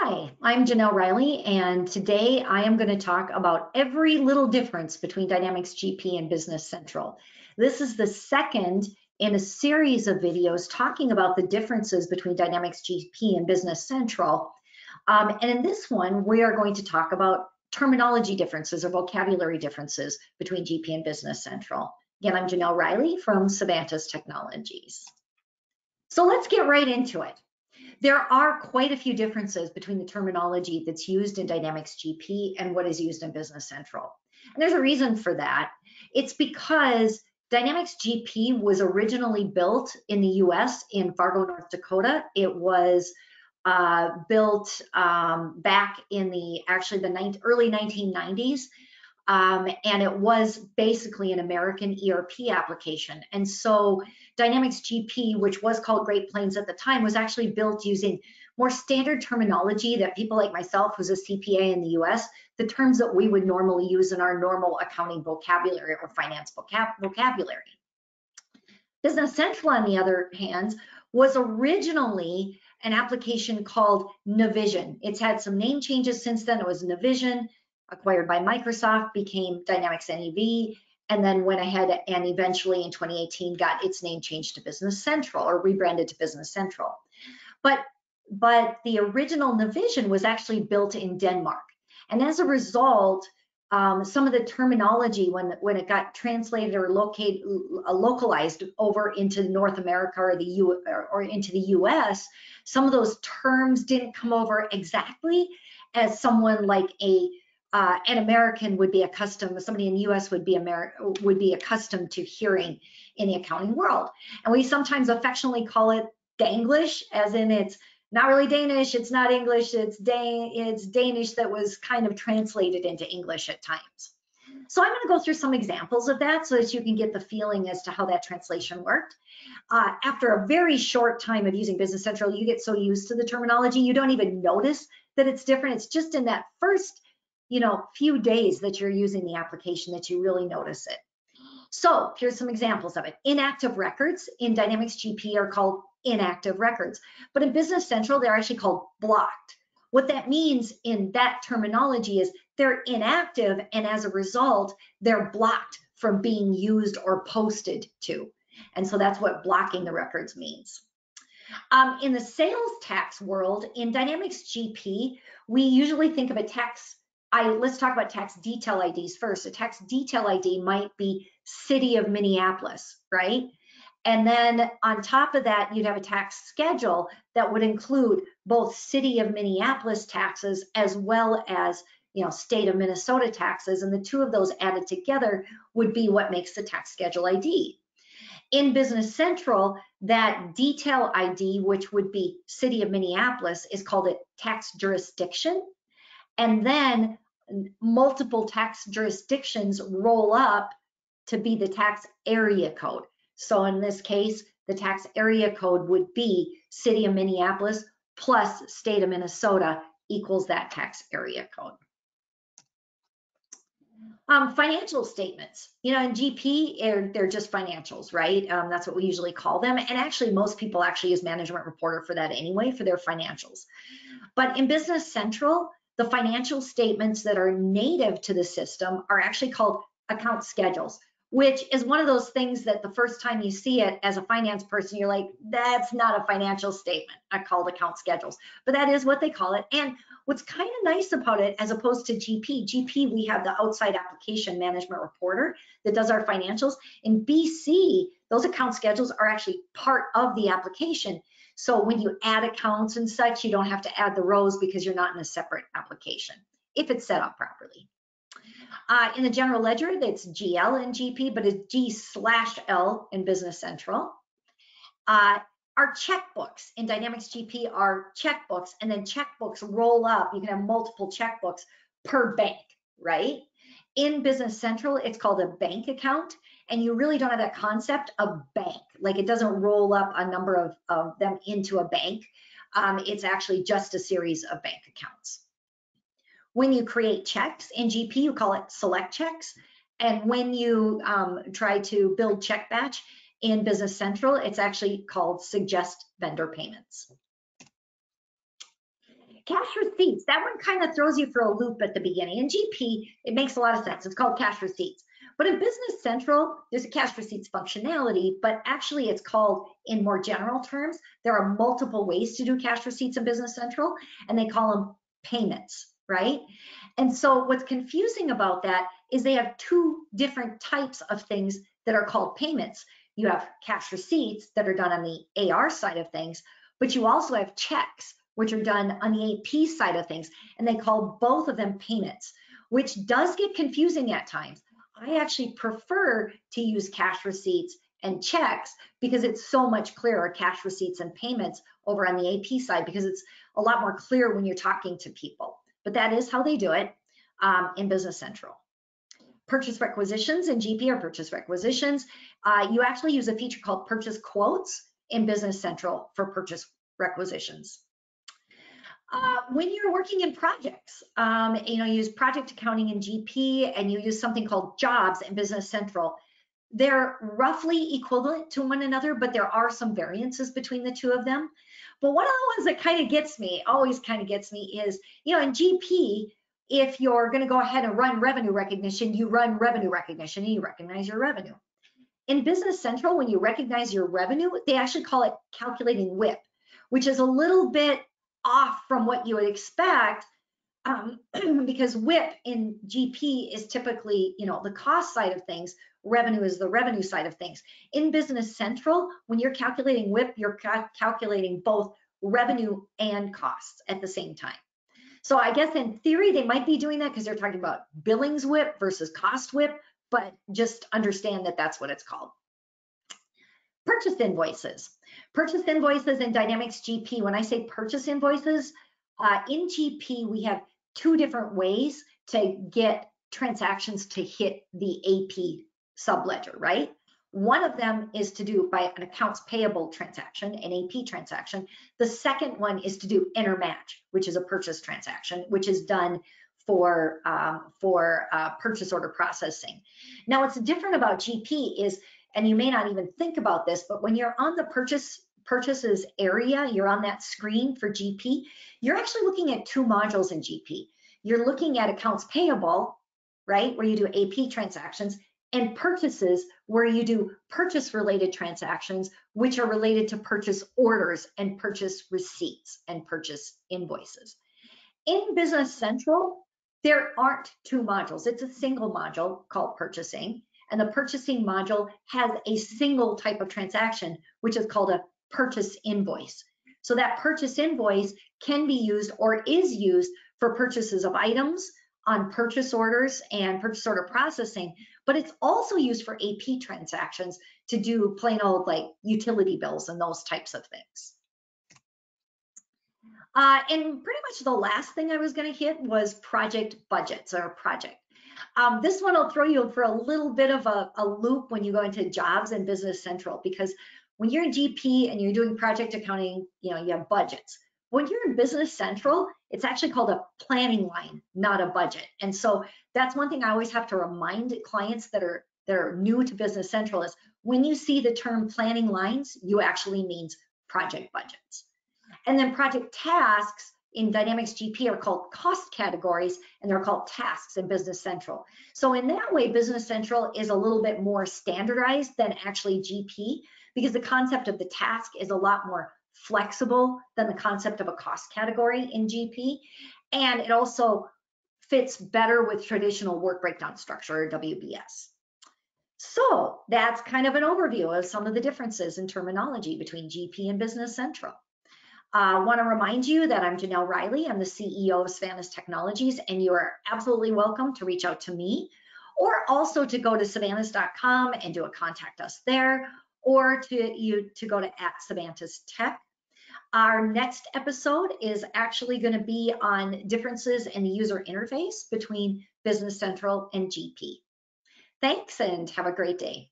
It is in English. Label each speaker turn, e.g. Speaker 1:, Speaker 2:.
Speaker 1: Hi, I'm Janelle Riley, and today I am going to talk about every little difference between Dynamics GP and Business Central. This is the second in a series of videos talking about the differences between Dynamics GP and Business Central. And in this one, we are going to talk about terminology differences or vocabulary differences between GP and Business Central. Again, I'm Janelle Riley from Syvantis Technologies. So let's get right into it. There are quite a few differences between the terminology that's used in Dynamics GP and what is used in Business Central. And there's a reason for that. It's because Dynamics GP was originally built in the US in Fargo, North Dakota. It was built back in the early 1990s. And it was basically an American ERP application. And so Dynamics GP, which was called Great Plains at the time, was actually built using more standard terminology that people like myself, who's a CPA in the US, the terms that we would normally use in our normal accounting vocabulary or finance vocabulary. Business Central, on the other hand, was originally an application called Navision. It's had some name changes since then. It was Navision, acquired by Microsoft, became Dynamics NEV, and then went ahead and eventually in 2018 got its name changed to Business Central or rebranded to Business Central. But the original Navision was actually built in Denmark. And as a result, some of the terminology when it got translated or localized over into North America or into the US, some of those terms didn't come over exactly as someone like an American would be accustomed, somebody in the US would be accustomed to hearing in the accounting world. And we sometimes affectionately call it Danglish, as in it's not really Danish, it's not English, it's Danish that was kind of translated into English at times. So I'm going to go through some examples of that so that you can get the feeling as to how that translation worked. After a very short time of using Business Central, you get so used to the terminology, you don't even notice that it's different. It's just in that first few days that you're using the application that you really notice it. So here's some examples of it. Inactive records in Dynamics GP are called inactive records, but in Business Central, they're actually called blocked. What that means in that terminology is they're inactive, and as a result, they're blocked from being used or posted to. And so that's what blocking the records means. In the sales tax world, in Dynamics GP, we usually think of a tax. Let's talk about tax detail IDs first. A tax detail ID might be City of Minneapolis, right? And then on top of that, you'd have a tax schedule that would include both City of Minneapolis taxes as well as State of Minnesota taxes. And the two of those added together would be what makes the tax schedule ID. In Business Central, that detail ID, which would be City of Minneapolis, is called a tax jurisdiction. And then multiple tax jurisdictions roll up to be the tax area code. So in this case, the tax area code would be City of Minneapolis plus State of Minnesota equals that tax area code. Financial statements, in GP, they're just financials, right? That's what we usually call them. And actually, most people actually use Management Reporter for that anyway, for their financials. But in Business Central, the financial statements that are native to the system are actually called account schedules, which is one of those things that the first time you see it as a finance person, you're like, that's not a financial statement. I called account schedules, but that is what they call it. And what's kind of nice about it, as opposed to GP, we have the outside application Management Reporter that does our financials. In BC, those account schedules are actually part of the application. So when you add accounts and such, you don't have to add the rows because you're not in a separate application if it's set up properly. In the general ledger, it's GL in GP, but it's G/L in Business Central. Our checkbooks in Dynamics GP are checkbooks, and then checkbooks roll up. You can have multiple checkbooks per bank, right? In Business Central, it's called a bank account, and you really don't have that concept of bank. Like it doesn't roll up a number of them into a bank. It's actually just a series of bank accounts. When you create checks in GP, you call it select checks. And when you try to build check batch in Business Central, it's actually called suggest vendor payments. Cash receipts, that one kind of throws you for a loop at the beginning. In GP, it makes a lot of sense. It's called cash receipts. But in Business Central, there's a cash receipts functionality, but actually it's called, in more general terms, there are multiple ways to do cash receipts in Business Central, and they call them payments, right? And so what's confusing about that is they have two different types of things that are called payments. You have cash receipts that are done on the AR side of things, but you also have checks, which are done on the AP side of things, and they call both of them payments, which does get confusing at times. I actually prefer to use cash receipts and checks because it's so much clearer, cash receipts and payments over on the AP side, because it's a lot more clear when you're talking to people. But that is how they do it in Business Central. Purchase requisitions in GP or purchase requisitions. You actually use a feature called purchase quotes in Business Central for purchase requisitions. When you're working in projects, you use project accounting in GP, and you use something called jobs in Business Central. They're roughly equivalent to one another, but there are some variances between the two of them. But one of the ones that kind of gets me, always kind of gets me, is, in GP, if you're going to go ahead and run revenue recognition, you run revenue recognition and you recognize your revenue. In Business Central, when you recognize your revenue, they actually call it calculating WIP, which is a little bit off from what you would expect, because WIP in GP is typically, the cost side of things. Revenue is the revenue side of things. In Business Central, when you're calculating WIP, you're calculating both revenue and costs at the same time. So I guess in theory, they might be doing that because they're talking about billings WIP versus cost WIP, but just understand that that's what it's called. Purchase invoices. Purchase invoices in Dynamics GP. When I say purchase invoices, in GP, we have two different ways to get transactions to hit the AP subledger, right? One of them is to do by an accounts payable transaction, an AP transaction. The second one is to do enter match, which is a purchase transaction, which is done for purchase order processing. Now, what's different about GP is, and you may not even think about this, but when you're on the purchases area, you're on that screen for GP, you're actually looking at two modules in GP. You're looking at accounts payable, right, where you do AP transactions, and purchases, where you do purchase-related transactions, which are related to purchase orders and purchase receipts and purchase invoices. In Business Central, there aren't two modules. It's a single module called purchasing, and the purchasing module has a single type of transaction, which is called a purchase invoice. So that purchase invoice can be used or is used for purchases of items on purchase orders and purchase order processing, but it's also used for AP transactions to do plain old like utility bills and those types of things. And pretty much the last thing I was going to hit was project budgets or project. This one will throw you for a little bit of a loop when you go into jobs and Business Central, because when you're in GP and you're doing project accounting, you have budgets. When you're in Business Central, it's actually called a planning line, not a budget. And so that's one thing I always have to remind clients that are new to Business Central is when you see the term planning lines, you actually means project budgets. And then project tasks in Dynamics GP are called cost categories, and they're called tasks in Business Central. So in that way, Business Central is a little bit more standardized than actually GP, because the concept of the task is a lot more flexible than the concept of a cost category in GP. And it also fits better with traditional work breakdown structure or WBS. So that's kind of an overview of some of the differences in terminology between GP and Business Central. I want to remind you that I'm Janelle Riley. I'm the CEO of Syvantis Technologies, and you are absolutely welcome to reach out to me, or also to go to Syvantis.com and do a contact us there, or to go to @SyvantisTech. Our next episode is actually going to be on differences in the user interface between Business Central and GP. Thanks, and have a great day.